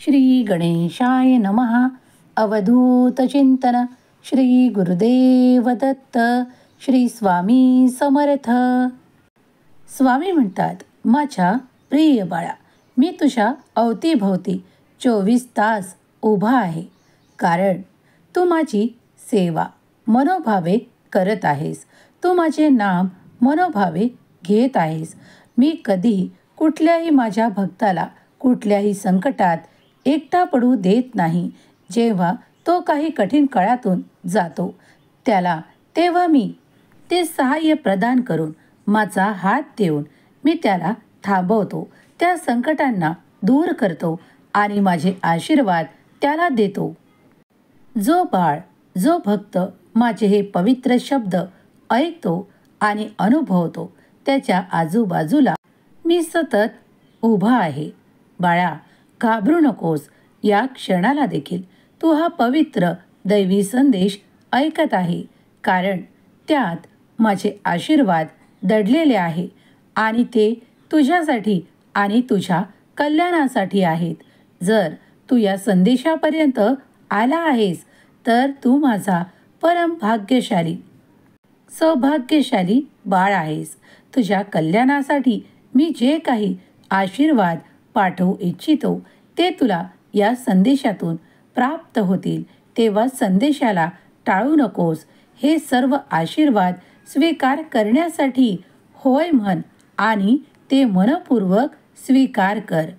श्री गणेशाय नमः. अवधूत चिंतन. श्री गुरुदेव दत्त. श्री स्वामी समर्थ. स्वामी म्हणतात, माझ्या प्रिय बाळा, मी तुझ्या अवतीभोवती 24 तास उभा आहे. कारण तू माझी सेवा मनोभावे करत आहेस. तू माझे नाम मनोभावे घेत आहेस. मी कधीही कुठल्याही माझ्या भक्ताला कुठल्याही संकटात एकटा पडू देत नाही. जेव्हा तो काही कठीण काळातून जातो त्याला तेव्हा मी ते सहाय्य प्रदान करून माझा हात देऊन मी त्याला थांबवतो, त्या संकटांना दूर करतो आणि माझे आशीर्वाद त्याला देतो. जो बाळ, जो भक्त माझे हे पवित्र शब्द ऐकतो आणि अनुभवतो त्याच्या आजूबाजूला मी सतत उभा आहे. बाळा, घाबरू नकोस. या क्षणाला देखील तू हा पवित्र दैवी संदेश ऐकत आहे. कारण त्यात माझे आशीर्वाद दडलेले आहे आणि ते तुझ्यासाठी आणि तुझ्या कल्याणासाठी आहेत. जर तू या संदेशापर्यंत आला आहेस तर तू माझा परम भाग्यशाली, सौभाग्यशाली बाळ आहेस. तुझ्या कल्याणासाठी मी जे काही आशीर्वाद पाठवू इच्छितो ते तुला या संदेशातून प्राप्त होतील. तेव्हा संदेशाला टाळू नकोस. हे सर्व आशीर्वाद स्वीकार करण्यासाठी होय म्हण आणि ते मनपूर्वक स्वीकार कर.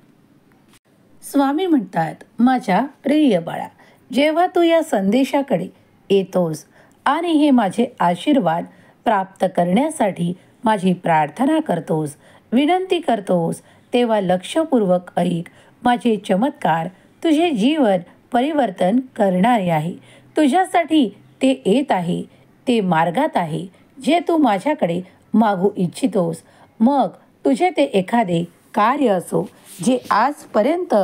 स्वामी म्हणतात, माझ्या प्रिय बाळा, जेव्हा तू या संदेशाकडे येतोस आणि हे माझे आशीर्वाद प्राप्त करण्यासाठी माझी प्रार्थना करतोस, विनंती करतोस, तेव्हा लक्षपूर्वक ऐक. माझे चमत्कार तुझे जीवन परिवर्तन करणारे आहे. तुझ्यासाठी ते येत आहे. ते मार्गात आहे जे तू माझ्याकडे मागू इच्छितोस. मग तुझे ते एखादे कार्य असो जे आजपर्यंत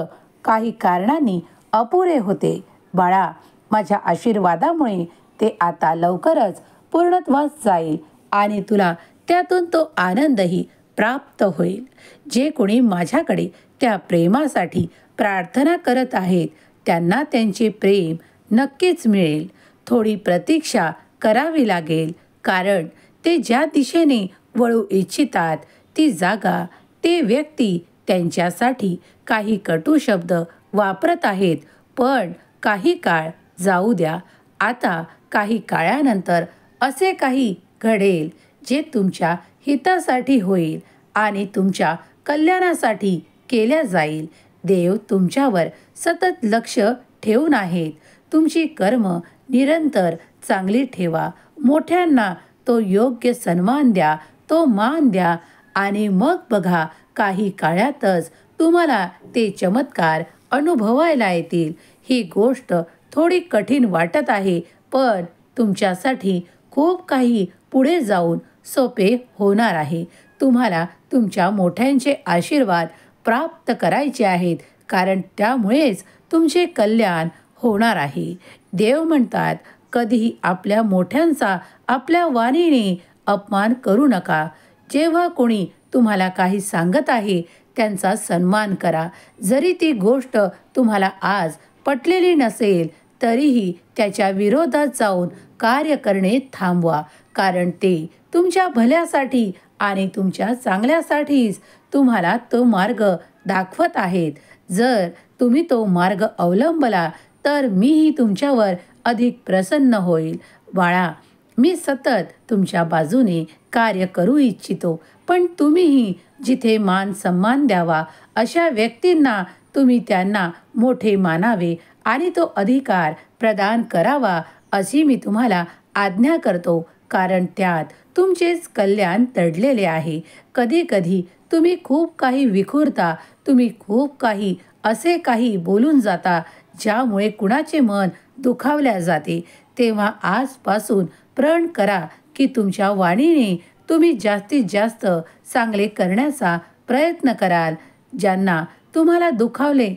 काही कारणांनी अपुरे होते. बाळा, माझ्या आशीर्वादामुळे ते आता लवकरच पूर्णत्वास जाईल आणि तुला त्यातून तो आनंदही प्राप्त होईल. जे कोणी माझ्याकडे त्या प्रेमासाठी प्रार्थना करत आहेत त्यांना त्यांचे प्रेम नक्कीच मिळेल. थोडी प्रतीक्षा करावी लागेल, कारण ते ज्या दिशेने वळू इच्छितात ती जागा, ते व्यक्ती त्यांच्यासाठी काही कटू शब्द वापरत आहेत. पण काही काळ जाऊ द्या. आता काही काळानंतर असे काही घडेल जे तुमच्या हितासाठी होईल आणि तुमच्या कल्याणासाठी केल्या जाईल. देव तुमच्यावर सतत लक्ष ठेवून आहेत. तुमची कर्म निरंतर चांगली ठेवा. मोठ्यांना तो योग्य सन्मान द्या, तो मान द्या आणि मग बघा, काही काळातच तुम्हाला ते चमत्कार अनुभवायला येतील. ही गोष्ट थोडी कठीण वाटत आहे, पण तुमच्यासाठी खूप काही पुढे जाऊन सोपे होणार आहे. तुम्हाला तुमच्या मोठ्यांचे आशीर्वाद प्राप्त करायचे आहेत, कारण त्यामुळेच तुमचे कल्याण होणार आहे. देव म्हणतात, कधीही आपल्या मोठ्यांचा आपल्या वाणीने अपमान करू नका. जेव्हा कोणी तुम्हाला काही सांगत आहे त्यांचा सन्मान करा. जरी ती गोष्ट तुम्हाला आज पटलेली नसेल तरीही त्याच्या विरोधात जाऊन कार्य करणे थांबवा, कारण ते तुमच्या भल्यासाठी आणि तुमच्या चांगल्यासाठीच तुम्हाला तो मार्ग दाखवत आहेत. जर तुम्ही तो मार्ग अवलंबला तर मीही तुमच्यावर अधिक प्रसन्न होईल. बाळा, मी सतत तुमच्या बाजूने कार्य करू इच्छितो, पण तुम्हीही जिथे मान सन्मान द्यावा अशा व्यक्तींना तुम्ही त्यांना मोठे मानावे आणि तो अधिकार प्रदान करावा अशी मी तुम्हाला आज्ञा करतो, कारण त्यात तुमचेच कल्याण दडलेले आहे. कधी कधी तुम्ही खूप काही विखुरता. तुम्ही खूप काही असे काही बोलून जाता ज्यामुळे कुणाचे मन दुखावल्या जाते. तेव्हा आजपासून प्रण करा की तुमच्या वाणीने तुम्ही जास्तीत जास्त चांगले करण्याचा प्रयत्न कराल. ज्यांना तुम्हाला दुखावले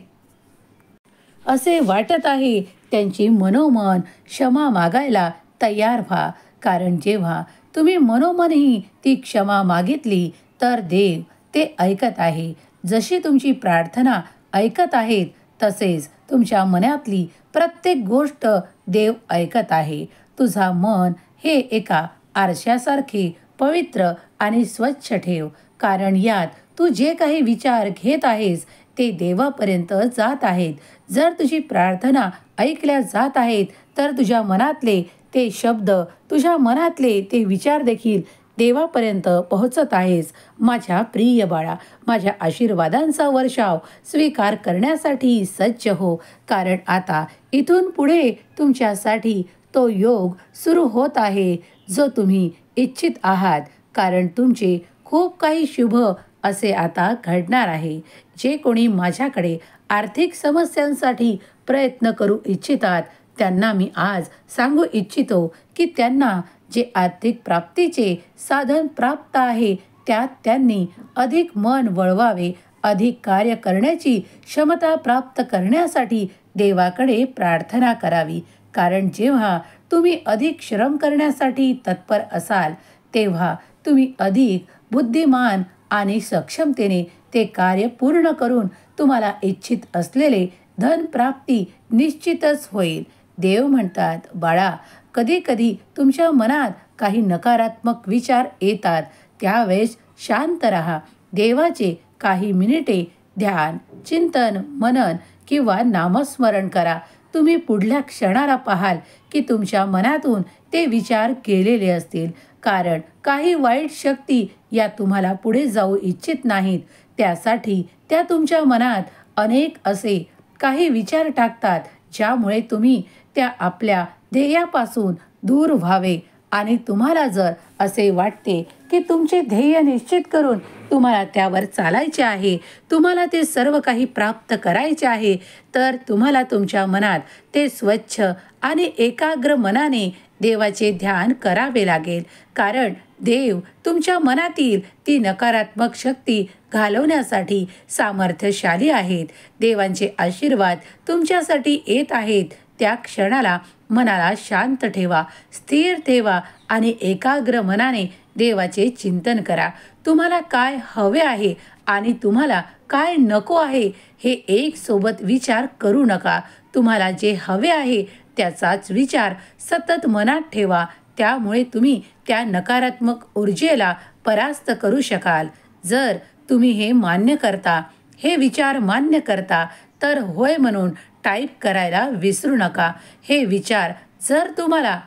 असे वाटत आहे त्यांची मनोमन क्षमा मागायला तयार व्हा, कारण जेव्हा तुम्ही मनोमनही ती क्षमा मागितली तर देव ते ऐकत आहे. जशी तुमची प्रार्थना ऐकत आहेत तसेच तुमच्या मनातली प्रत्येक गोष्ट देव ऐकत आहे. तुझा मन हे एका आरशासारखे पवित्र आणि स्वच्छ ठेव, कारण यात तू जे काही विचार घेत आहेस ते देवापर्यंत जात आहेत. जर तुझी प्रार्थना ऐकल्या जात आहेत तर तुझ्या मनातले ते शब्द, तुझ्या मनातले ते विचार देखील देवापर्यंत पोहोचत आहेस. माझ्या प्रिय बाळा, माझ्या आशीर्वादांचा वर्षाव स्वीकार करण्यासाठी सज्ज हो, कारण आता इथून पुढे तुमच्यासाठी तो योग सुरू होत आहे जो तुम्ही इच्छित आहात. कारण तुमचे खूप काही शुभ असे आता घडणार आहे. जे कोणी माझ्याकडे आर्थिक समस्यांसाठी प्रयत्न करू इच्छितात त्यांना मी आज सांगू इच्छितो की त्यांना जे आर्थिक प्राप्तीचे साधन प्राप्त आहे त्यात त्यांनी अधिक मन वळवावे, अधिक कार्य करण्याची क्षमता प्राप्त करण्यासाठी देवाकडे प्रार्थना करावी. कारण जेव्हा तुम्ही अधिक श्रम करण्यासाठी तत्पर असाल तेव्हा तुम्ही अधिक बुद्धिमान आणि सक्षमतेने ते कार्य पूर्ण करून तुम्हाला इच्छित असलेले धन प्राप्ती निश्चितच होईल. देव म्हणतात, बाळा, कधी कधी तुमच्या मनात काही नकारात्मक विचार येतात, त्यावेळेस शांत राहा. देवाचे काही मिनिटे ध्यान, चिंतन, मनन किंवा नामस्मरण करा. तुम्ही पुढल्या क्षणाला पाहाल की तुमच्या मनातून ते विचार केलेले असतील. कारण काही वाईट शक्ती या तुम्हाला पुढे जाऊ इच्छित नाहीत. त्यासाठी त्या तुमच्या मनात अनेक असे काही विचार टाकतात ज्यामुळे तुम्ही त्या आपल्या ध्येयापासून दूर व्हावे. आणि तुम्हाला जर असे वाटते की तुमचे ध्येय निश्चित करून तुम्हाला त्यावर चालायचे आहे, तुम्हाला ते सर्व काही प्राप्त करायचे आहे, तर तुम्हाला तुमच्या मनात ते स्वच्छ आणि एकाग्र मनाने देवाचे ध्यान करावे लागेल. कारण देव तुमच्या मनातील ती नकारात्मक शक्ती घालवण्यासाठी सामर्थ्यशाली आहेत. देवांचे आशीर्वाद तुमच्यासाठी येत आहेत. त्या क्षणाला मनाला शांत ठेवा, स्थिर ठेवा आणि एकाग्र मनाने देवाचे चिंतन करा. तुम्हाला काय हवे आहे आणि तुम्हाला काय नको आहे हे एक सोबत विचार करू नका. तुम्हाला जे हवे आहे त्याचाच विचार सतत मनात ठेवा. त्यामुळे तुम्ही त्या नकारात्मक ऊर्जेला परास्त करू शकाल. जर तुम्ही हे मान्य करता, हे विचार मान्य करता, तर होय म्हणून टाईप करायला विसरू नका. हे विचार जर तुम्हाला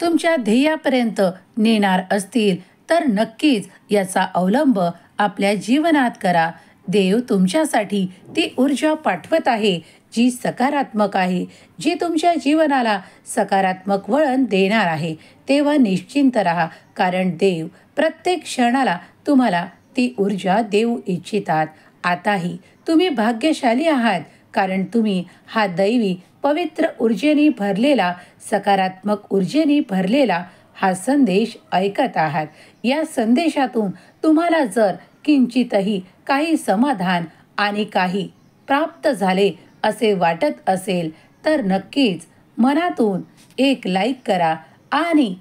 तुमच्या ध्येयापर्यंत नेणार असतील तर नक्कीच याचा अवलंब आपल्या जीवनात करा. देव तुमच्यासाठी ती ऊर्जा पाठवत आहे जी सकारात्मक आहे, जी तुमच्या जीवनाला सकारात्मक वळण देणार आहे. तेव्हा निश्चिंत राहा, कारण देव प्रत्येक क्षणाला तुम्हाला ती ऊर्जा देऊ इच्छितात. आताही तुम्ही भाग्यशाली आहात, कारण तुम्ही हा दैवी पवित्र ऊर्जेने भरलेला, सकारात्मक ऊर्जेने भरलेला हा संदेश ऐकत आहात. या संदेशातून तुम्हाला जर किंचितही काही समाधान आणि काही प्राप्त झाले असे वाटत असेल तर नक्कीच मनातून एक लाईक करा आणि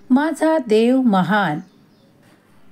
माझा देव महान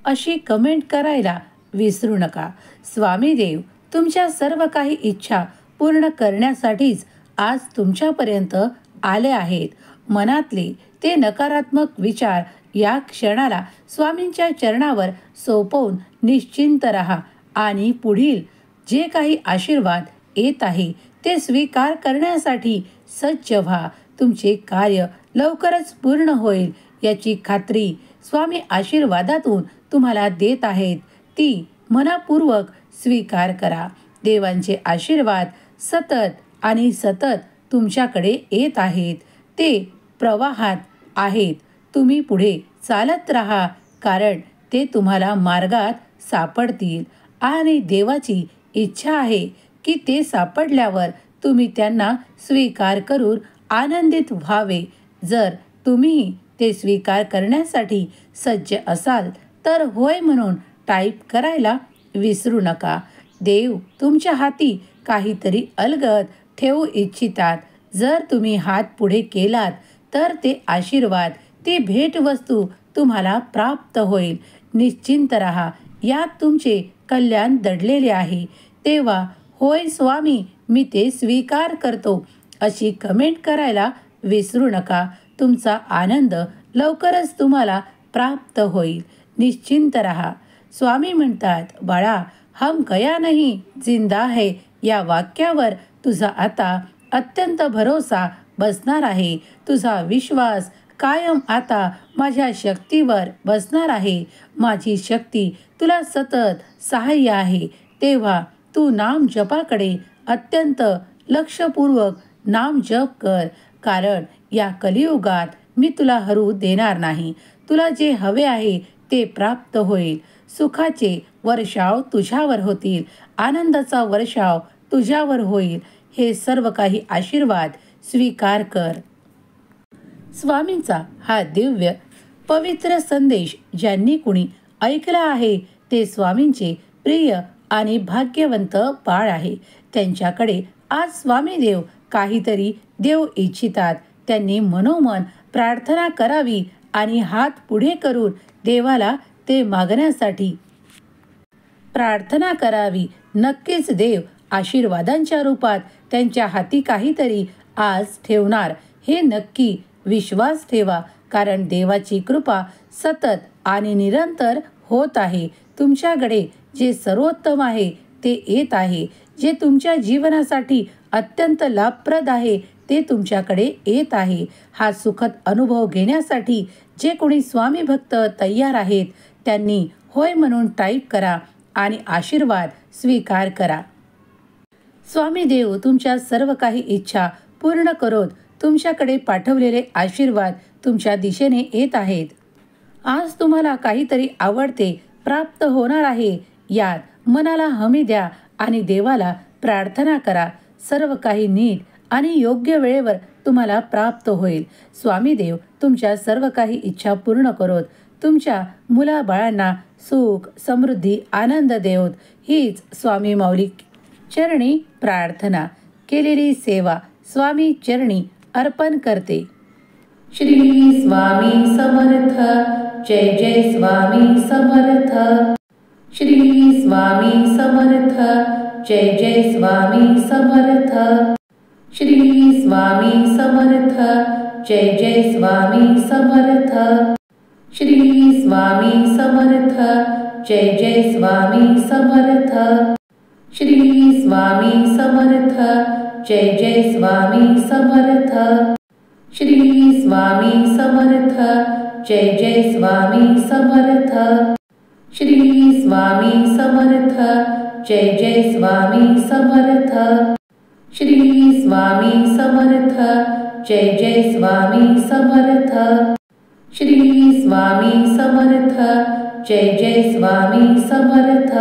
अशी कमेंट करायला विसरू नका. स्वामी देव तुमच्या सर्व काही इच्छा पूर्ण करण्यासाठीच आज तुमच्यापर्यंत आले आहेत. मनातले ते नकारात्मक विचार या क्षणाला स्वामींच्या चरणावर सोपवून निश्चिंत राहा आणि पुढील जे काही आशीर्वाद येत आहे ते स्वीकार करण्यासाठी सज्ज व्हा. तुमचे कार्य लवकरच पूर्ण होईल याची खात्री स्वामी आशीर्वादातून तुम्हाला देत आहेत. ती मनापूर्वक स्वीकार करा. देवांचे आशीर्वाद सतत आणि सतत तुमच्याकडे येत आहेत. ते प्रवाहात आहेत. तुम्ही पुढे चालत राहा, कारण ते तुम्हाला मार्गात सापडतील आणि देवाची इच्छा आहे की ते सापडल्यावर तुम्ही त्यांना स्वीकार करून आनंदित व्हावे. जर तुम्ही ते स्वीकार करण्यासाठी सज्ज असाल तर होय म्हणून टाईप करायला विसरू नका. देव तुमच्या हाती काहीतरी अलगद ठेवू इच्छितात. जर तुम्ही हात पुढे केलात तर ते आशीर्वाद, ती भेटवस्तू तुम्हाला प्राप्त होईल. निश्चिंत राहा, यात तुमचे कल्याण दडलेले आहे. तेव्हा होय स्वामी, मी ते स्वीकार करतो अशी कमेंट करायला विसरू नका. तुमचा आनंद लवकरच तुम्हाला प्राप्त होईल. निश्चिंत रहा. स्वामी म्हणतात, बाळा, हम गया नहीं जिंदा है या वाक्यावर तुझा आता अत्यंत भरोसा बसणार आहे. तुझा विश्वास कायम आता माझ्या शक्तीवर बसणार आहे. माझी शक्ती तुला सतत सहाय्य आहे. तेव्हा तू नाम जपाकडे अत्यंत लक्षपूर्वक नाम जप कर. कारण या कलियुगात मी तुला हरू देणार नाही. तुला जे हवे आहे ते प्राप्त होईल. सुखाचे वर्षाव तुझ्यावर होतील. आनंदाचा वर्षाव तुझ्यावर होईल. हे सर्व काही आशीर्वाद स्वीकार कर. स्वामींचा हा दिव्य पवित्र संदेश ज्यांनी कुणी ऐकला आहे ते स्वामींचे प्रिय आणि भाग्यवंत बाळ आहे. त्यांच्याकडे आज स्वामीदेव काहीतरी देव इच्छितात. त्यांनी मनोमन प्रार्थना करावी आणि हात पुढे करून देवाला ते मागण्यासाठी प्रार्थना करावी. नक्कीच देव आशीर्वादांच्या रूपात त्यांच्या हाती काहीतरी आज ठेवणार. हे नक्की विश्वास ठेवा. कारण देवाची कृपा सतत आणि निरंतर होत आहे. तुमच्याकडे जे सर्वोत्तम आहे ते येत आहे. जे तुमच्या जीवनासाठी अत्यंत लाभप्रद आहे ते तुमच्याकडे येत आहे. हा सुखद अनुभव घेण्यासाठी जे कोणी स्वामी भक्त तयार आहेत त्यांनी होय म्हणून टाईप करा आणि आशीर्वाद स्वीकार करा. स्वामी देव तुमच्या सर्व काही इच्छा पूर्ण करोत. तुमच्याकडे पाठवलेले आशीर्वाद तुमच्या दिशेने येत आहेत. आज तुम्हाला काहीतरी आवडते प्राप्त होणार आहे. यात मनाला हमी द्या आणि देवाला प्रार्थना करा. सर्व काही नीट आणि योग्य वेळेवर तुम्हाला प्राप्त होईल. स्वामी देव तुमच्या सर्व काही इच्छा पूर्ण करोत. तुमच्या मुलाबाळांना सुख, समृद्धी, आनंद देवोत. हीच स्वामी माऊली चरणी प्रार्थना. केलेली सेवा स्वामी चरणी अर्पण करते. श्री स्वामी समर्थ. जय जय स्वामी समर्थ. श्री स्वामी समर्थ. जय जय स्वामी समर्थ. श्री स्वामी समर्थ. जय जय स्वामी समर्थ. श्री स्वामी समर्थ. जय जय स्वामी समर्थ. श्री स्वामी समर्थ. जय जय स्वामी समर्थ. श्री स्वामी समर्थ. जय जय स्वामी समर्थ. श्री स्वामी समर्थ. जय जय स्वामी समर्थ. श्री स्वामी समर्थ. जय जय स्वामी समर्थ. श्री स्वामी समर्थ. जय जय स्वामी समर्थ.